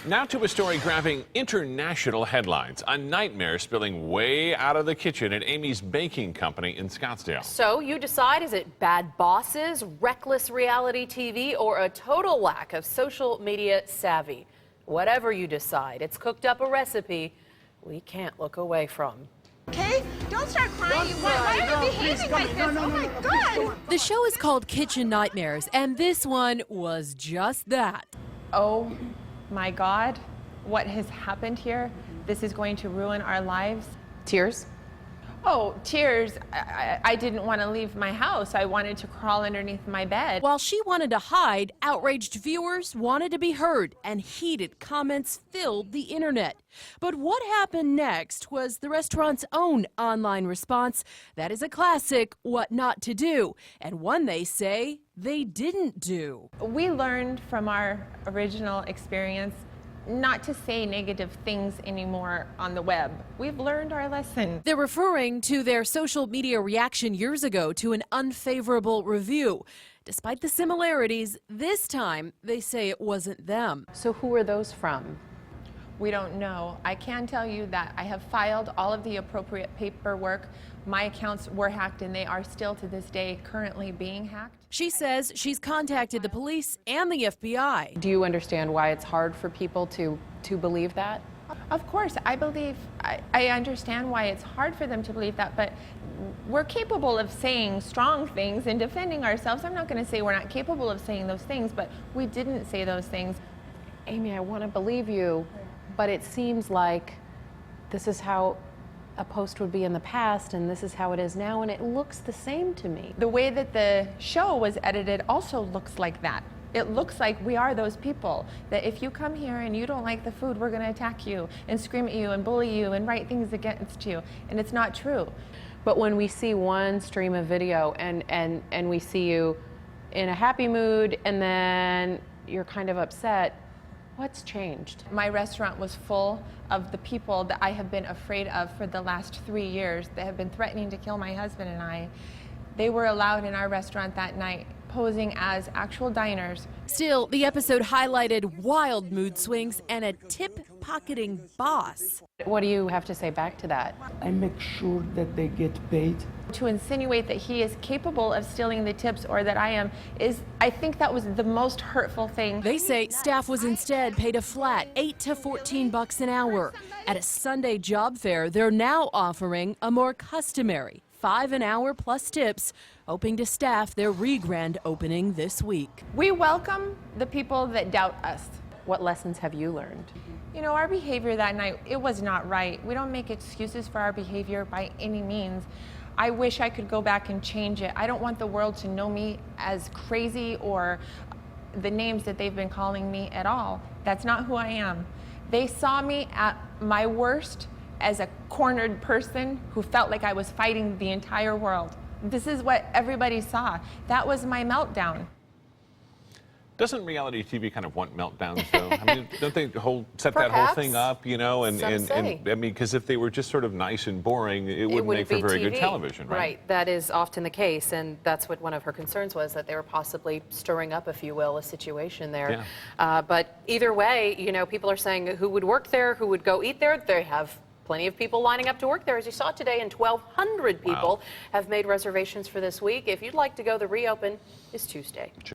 Now to a story grabbing international headlines. A nightmare spilling way out of the kitchen at Amy's baking company in Scottsdale. So you decide, is it bad bosses, reckless reality TV, or a total lack of social media savvy? Whatever you decide, it's cooked up a recipe we can't look away from. Okay, don't start crying. Why are you behaving like this? Oh my God! The show is called Kitchen Nightmares, and this one was just that. Oh my God, what has happened here? This is going to ruin our lives. Tears? Oh, tears. I didn't want to leave my house. I wanted to crawl underneath my bed. While she wanted to hide, outraged viewers wanted to be heard, and heated comments filled the internet. But what happened next was the restaurant's own online response. That is a classic, what not to do, and one they say they didn't do. We learned from our original experience not to say negative things anymore on the web. We've learned our lesson. They're referring to their social media reaction years ago to an unfavorable review. Despite the similarities, this time they say it wasn't them. So who are those from? We don't know. I can tell you that I have filed all of the appropriate paperwork. My accounts were hacked and they are still to this day currently being hacked. She says she's contacted the police and the FBI. Do you understand why it's hard for people to believe that? Of course, I understand why it's hard for them to believe that, but we're capable of saying strong things and defending ourselves. I'm not going to say we're not capable of saying those things, but we didn't say those things. Amy, I want to believe you, but it seems like this is how a post would be in the past and this is how it is now, and it looks the same to me. The way that the show was edited also looks like that. It looks like we are those people, that if you come here and you don't like the food, we're going to attack you and scream at you and bully you and write things against you, and it's not true. But when we see one stream of video and we see you in a happy mood and then you're kind of upset, what's changed? My restaurant was full of the people that I have been afraid of for the last 3 years that have been threatening to kill my husband and I. They were allowed in our restaurant that night, posing as actual diners. Still, the episode highlighted wild mood swings and a tip-pocketing boss. What do you have to say back to that? I make sure that they get paid. To insinuate that he is capable of stealing the tips or that I am I think that was the most hurtful thing. They say staff was instead paid a flat $8 to $14 an hour. At a Sunday job fair, they're now offering a more customary $5 an hour plus tips, hoping to staff their re-grand opening this week. We welcome the people that doubt us. What lessons have you learned? You know, our behavior that night, it was not right. We don't make excuses for our behavior by any means. I wish I could go back and change it. I don't want the world to know me as crazy or the names that they've been calling me at all. That's not who I am. They saw me at my worst as a cornered person who felt like I was fighting the entire world. This is what everybody saw. That was my meltdown. Doesn't reality TV kind of want meltdowns, though? I mean, don't they set that whole thing up, you know? And I mean, because if they were just sort of nice and boring, it wouldn't make for very good television, right? Right, that is often the case, and that's what one of her concerns was, that they were possibly stirring up, if you will, a situation there. Yeah. But either way, you know, people are saying who would work there, who would go eat there. They have plenty of people lining up to work there, as you saw today, and 1,200 people have made reservations for this week. If you'd like to go, the reopen is Tuesday.